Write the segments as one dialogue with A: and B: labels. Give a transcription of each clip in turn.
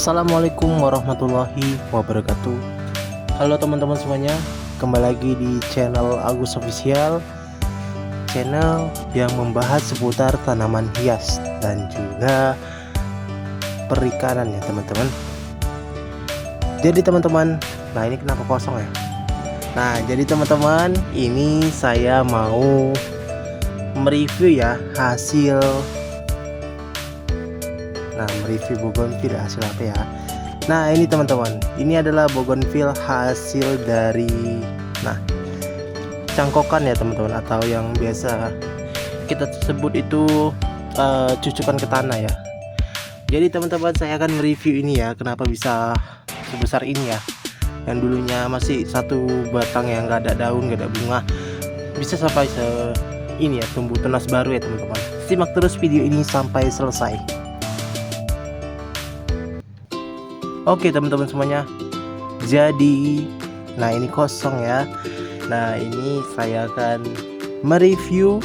A: Assalamualaikum warahmatullahi wabarakatuh. Halo teman-teman semuanya, kembali lagi di channel Agus Official, channel yang membahas seputar tanaman hias dan juga perikanan ya teman-teman. Jadi teman-teman, nah ini kenapa kosong ya? Nah jadi teman-teman, ini saya mau mereview ya hasil, mereview bougainville hasil apa ya. Nah ini teman-teman, ini adalah bougainville hasil dari cangkokan ya teman-teman, atau yang biasa kita sebut itu cucukan ke tanah ya. Jadi teman-teman, saya akan mereview ini ya, kenapa bisa sebesar ini ya. Yang dulunya masih satu batang yang nggak ada daun, nggak ada bunga, bisa sampai ini ya, tumbuh tunas baru ya teman-teman. Simak terus video ini sampai selesai. Oke teman-teman semuanya, jadi ini kosong ya. Nah ini saya akan mereview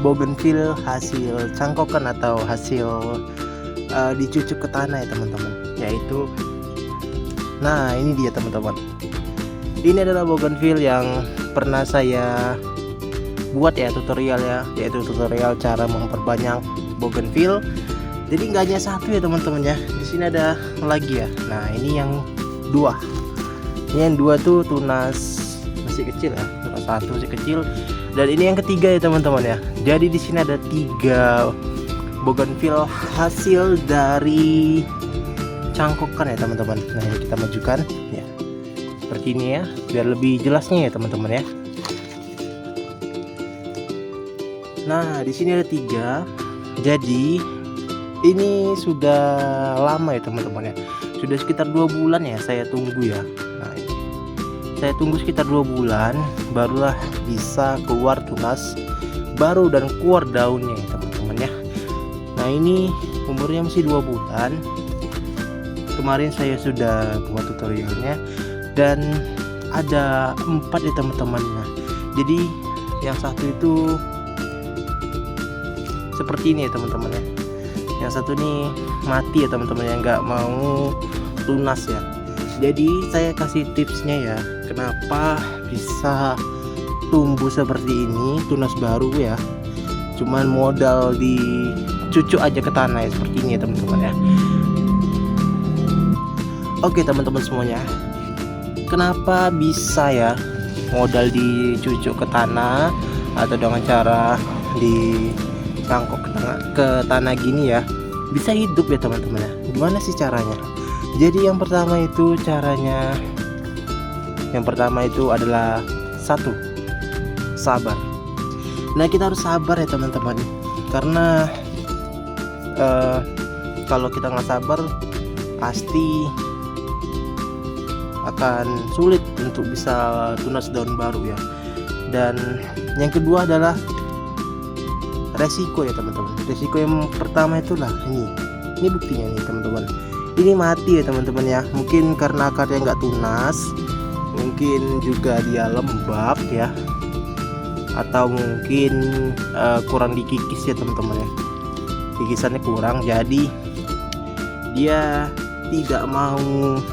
A: bougainville hasil cangkokan atau hasil dicucuk ke tanah ya teman-teman, yaitu ini dia teman-teman. Ini adalah bougainville yang pernah saya buat ya tutorial ya, yaitu tutorial cara memperbanyak bougainville. Jadi nggak hanya satu ya teman-teman ya, di sini ada lagi ya. Nah ini yang dua, ini yang dua tuh tunas masih kecil ya, tunas satu masih kecil, dan ini yang ketiga ya teman-teman ya. Jadi di sini ada 3 bougainville hasil dari cangkokan ya teman-teman. Nah ini kita majukan ya, seperti ini ya, biar lebih jelasnya ya teman-teman ya. Nah di sini ada 3, jadi ini sudah lama ya teman-teman ya, sudah sekitar 2 bulan ya saya tunggu ya. Nah ini saya tunggu sekitar 2 bulan barulah bisa keluar tunas baru dan keluar daunnya ya teman-teman ya. Nah ini umurnya masih 2 bulan. Kemarin saya sudah buat tutorialnya dan ada 4 ya teman-teman. Nah jadi yang satu itu seperti ini ya teman-teman ya. Yang satu nih mati ya teman-teman, yang nggak mau tunas ya. Jadi saya kasih tipsnya ya, kenapa bisa tumbuh seperti ini tunas baru ya, cuman modal dicucuk aja ke tanah ya, seperti ini ya teman-teman ya. Oke teman-teman semuanya, kenapa bisa ya modal dicucuk ke tanah atau dengan cara di cangkok ke tanah gini ya, bisa hidup ya teman-teman ya. Gimana sih caranya? Jadi yang pertama itu caranya, yang pertama itu adalah satu, sabar. Nah kita harus sabar ya teman-teman, karena kalau kita nggak sabar pasti akan sulit untuk bisa tunas daun baru ya. Dan yang kedua adalah resiko ya teman-teman. Resiko yang pertama itulah ini buktinya nih teman-teman, ini mati ya teman-teman ya. Mungkin karena akarnya nggak tunas, mungkin juga dia lembab ya, atau mungkin kurang dikikis ya teman-teman ya, kikisannya kurang, jadi dia tidak mau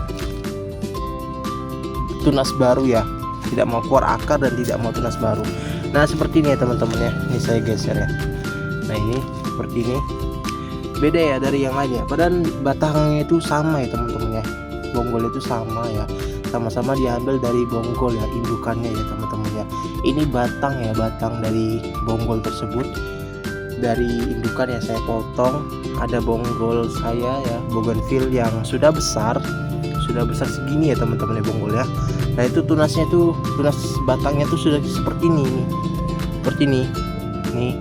A: tunas baru ya, tidak mau keluar akar dan tidak mau tunas baru. Nah seperti ini ya teman-teman ya. Ini saya geser ya. Nah ini seperti ini, beda ya dari yang lain ya, padahal batangnya itu sama ya teman-teman ya, bonggol itu sama ya, sama-sama diambil dari bonggol ya, indukannya ya teman-teman ya. Ini batang ya, batang dari bonggol tersebut, dari indukan ya saya potong. Ada bonggol saya ya, bougainville yang sudah besar segini ya teman-teman ya, bonggol ya. Nah itu tunasnya tuh, tunas batangnya tuh sudah seperti ini, seperti ini nih,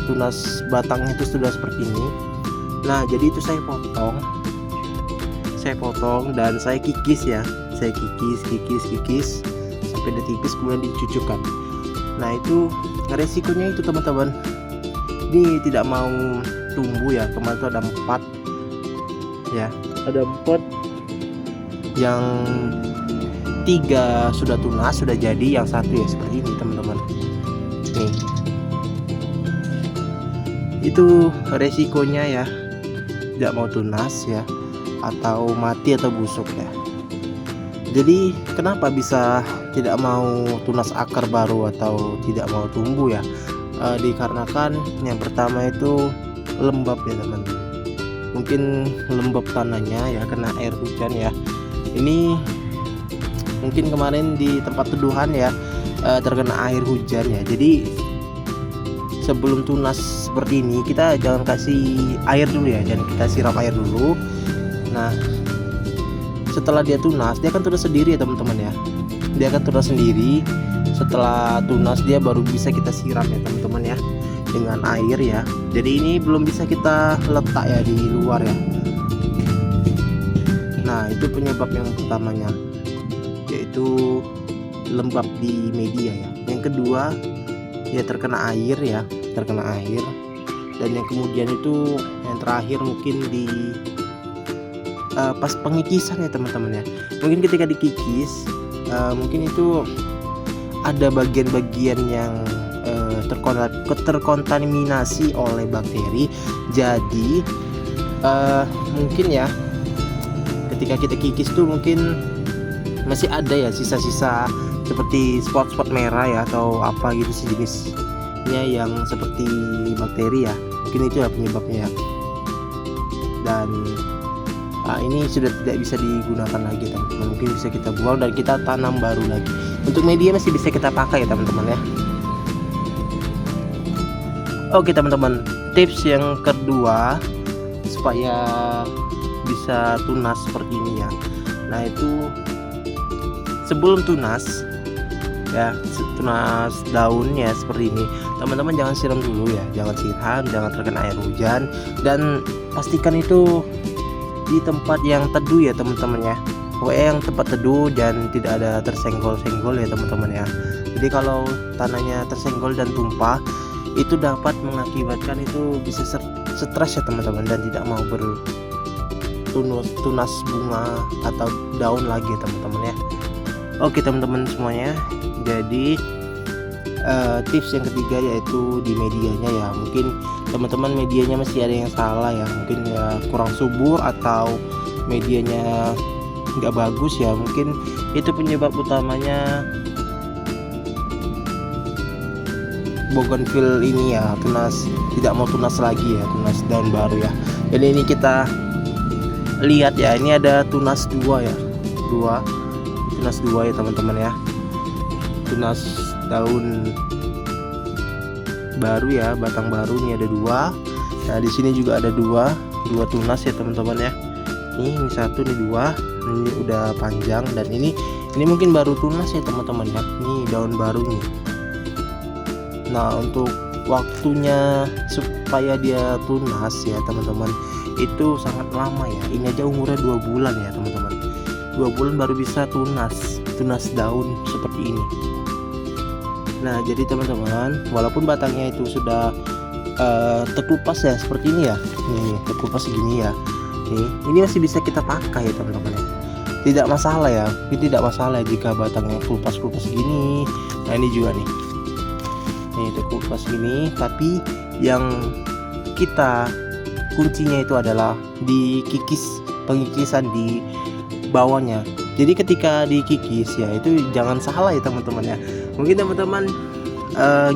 A: tunas batangnya itu sudah seperti ini. Nah jadi itu saya potong dan saya kikis ya, saya kikis sampai dia tipis, kemudian dicucukkan. Nah itu resikonya itu teman-teman, ini tidak mau tumbuh ya. Kemarin itu ada 4 ya, ada 4 yang 3 sudah tunas, sudah jadi, yang satu ya seperti ini teman-teman. Nih itu resikonya ya, tidak mau tunas ya, atau mati atau busuk ya. Jadi kenapa bisa tidak mau tunas akar baru atau tidak mau tumbuh ya? Dikarenakan yang pertama itu lembab ya teman-teman. Mungkin lembab tanahnya ya, kena air hujan ya. Ini mungkin kemarin di tempat teduhan ya terkena air hujan ya. Jadi sebelum tunas seperti ini kita jangan kasih air dulu ya, jangan kita siram air dulu. Nah setelah dia tunas, dia akan tunas sendiri ya teman-teman ya, dia akan tunas sendiri. Setelah tunas dia baru bisa kita siram ya teman-teman ya, dengan air ya. Jadi ini belum bisa kita letak ya di luar ya. Nah itu penyebab yang pertamanya, yaitu lembab di media ya. Yang kedua ya terkena air ya, terkena air. Dan yang kemudian itu yang terakhir mungkin di pas pengikisan ya teman-teman ya. Mungkin ketika dikikis mungkin itu ada bagian-bagian yang terkontaminasi oleh bakteri. Jadi mungkin ya ketika kita kikis tuh mungkin masih ada ya sisa-sisa seperti spot-spot merah ya, atau apa gitu sejenisnya yang seperti bakteri ya. Mungkin itu ya penyebabnya ya. Dan ini sudah tidak bisa digunakan lagi teman-teman, mungkin bisa kita buang dan kita tanam baru lagi. Untuk media masih bisa kita pakai ya teman-teman ya. Oke teman-teman, tips yang kedua supaya bisa tunas seperti ini ya. Nah itu sebelum tunas ya, tunas daunnya seperti ini, teman-teman jangan siram dulu ya, jangan siram, jangan terkena air hujan, dan pastikan itu di tempat yang teduh ya teman-teman ya. Pokoknya yang tempat teduh dan tidak ada tersenggol-senggol ya teman-teman ya. Jadi kalau tanahnya tersenggol dan tumpah, itu dapat mengakibatkan itu bisa stres ya teman-teman, dan tidak mau bertunas bunga atau daun lagi ya teman-teman ya. Oke teman-teman semuanya, jadi tips yang ketiga yaitu di medianya ya. Mungkin teman-teman medianya masih ada yang salah ya, mungkin ya kurang subur atau medianya nggak bagus ya. Mungkin itu penyebab utamanya bougainville ini ya tidak mau tunas lagi ya, tunas daun baru ya. Jadi ini kita lihat ya, ini ada tunas dua ya, tunas dua ya teman-teman ya, tunas daun baru ya, batang baru ini ada dua. Nah di sini juga ada dua tunas ya teman-teman ya. Ini satu, ini dua, ini udah panjang, dan ini mungkin baru tunas ya teman-teman ya. Ini daun baru nih. Nah untuk waktunya supaya dia tunas ya teman-teman itu sangat lama ya. Ini aja umurnya 2 bulan ya teman-teman. 2 bulan baru bisa tunas daun seperti ini. Nah jadi teman-teman, walaupun batangnya itu sudah terkelupas ya seperti ini ya, nih terkelupas segini ya, ini masih bisa kita pakai ya teman-teman ya. Tidak masalah ya, ini tidak masalah jika batangnya kelupas segini. Nah ini juga nih terkelupas segini, tapi yang kita kuncinya itu adalah di pengikisan di bawahnya. Jadi ketika dikikis ya itu jangan salah ya teman-teman ya. Mungkin teman-teman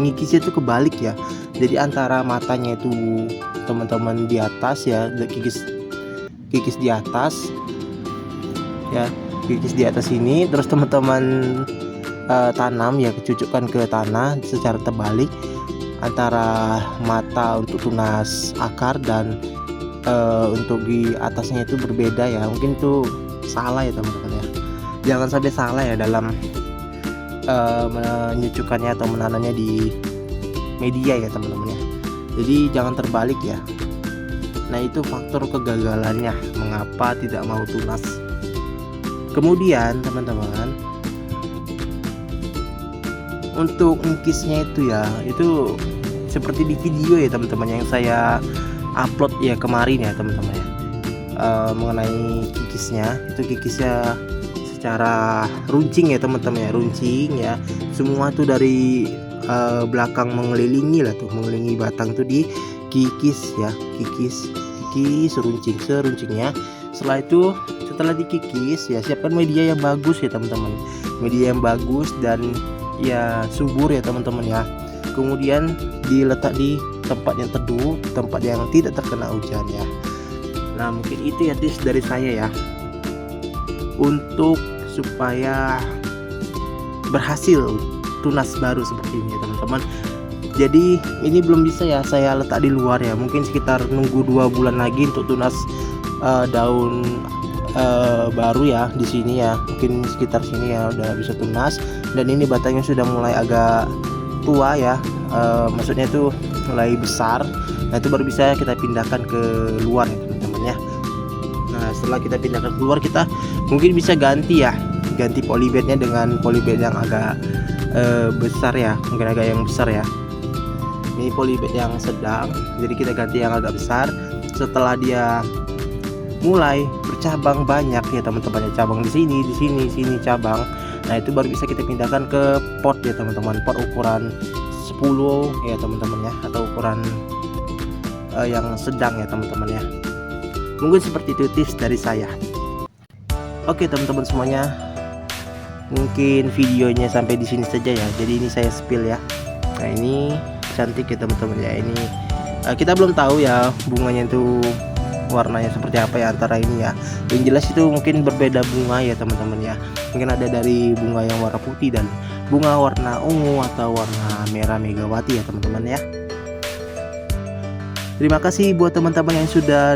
A: ngikisnya itu kebalik ya. Jadi antara matanya itu teman-teman di atas ya, kikis di atas ya, kikis di atas ini, terus teman-teman tanam ya, kecucukkan ke tanah secara terbalik antara mata untuk tunas akar dan untuk di atasnya itu berbeda ya. Mungkin itu salah ya teman-teman ya. Jangan sampai salah ya dalam menyucukkannya atau menanamnya di media ya teman-teman ya. Jadi jangan terbalik ya. Nah itu faktor kegagalannya mengapa tidak mau tunas. Kemudian teman-teman, untuk ngikisnya itu ya, itu seperti di video ya teman-teman yang saya upload ya kemarin ya teman-teman ya, mengenai kikisnya. Itu kikisnya secara runcing ya teman-teman ya, runcing ya, semua tuh dari belakang mengelilingi batang tuh dikikis ya, kikis kikis seruncingnya. Setelah itu, setelah dikikis ya siapkan media yang bagus ya teman-teman, media yang bagus dan ya subur ya teman-teman ya. Kemudian diletak di tempat yang teduh, tempat yang tidak terkena hujan ya. Nah mungkin itu ya tips dari saya ya, untuk supaya berhasil tunas baru seperti ini ya teman-teman. Jadi ini belum bisa ya saya letak di luar ya, mungkin sekitar nunggu 2 bulan lagi untuk tunas daun baru ya di sini ya, mungkin sekitar sini ya udah bisa tunas. Dan ini batangnya sudah mulai agak tua ya, maksudnya itu mulai besar. Nah itu baru bisa kita pindahkan ke luar ya teman-teman ya. Nah setelah kita pindahkan keluar, kita mungkin bisa ganti polybagnya dengan polybag yang agak besar ya, mungkin agak yang besar ya. Ini polybag yang sedang, jadi kita ganti yang agak besar. Setelah dia mulai bercabang banyak ya teman-teman ya, cabang di sini cabang. Nah itu baru bisa kita pindahkan ke pot ya teman-teman, pot ukuran 10 ya teman-teman ya, atau ukuran yang sedang ya teman-teman ya. Mungkin seperti itu tips dari saya. Oke teman-teman semuanya, mungkin videonya sampai di sini saja ya. Jadi ini saya spill ya. Nah ini cantik ya teman-teman ya. Ini kita belum tahu ya bunganya itu warnanya seperti apa ya antara ini ya. Yang jelas itu mungkin berbeda bunga ya teman-teman ya. Mungkin ada dari bunga yang warna putih dan bunga warna ungu atau warna merah megawati ya teman-teman ya. Terima kasih buat teman-teman yang sudah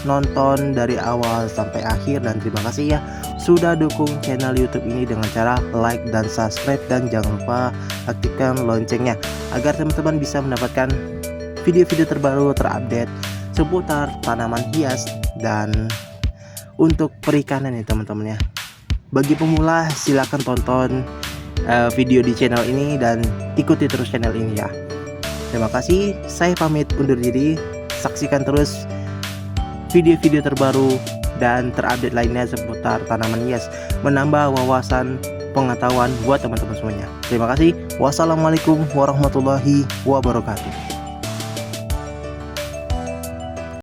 A: nonton dari awal sampai akhir, dan terima kasih ya sudah dukung channel YouTube ini dengan cara like dan subscribe, dan jangan lupa aktifkan loncengnya agar teman-teman bisa mendapatkan video-video terbaru terupdate seputar tanaman hias dan untuk perikanan ya teman-teman ya. Bagi pemula silahkan tonton video di channel ini dan ikuti terus channel ini ya. Terima kasih, saya pamit undur diri. Saksikan terus video-video terbaru dan terupdate lainnya seputar tanaman hias, menambah wawasan pengetahuan buat teman-teman semuanya. Terima kasih. Wassalamualaikum warahmatullahi wabarakatuh.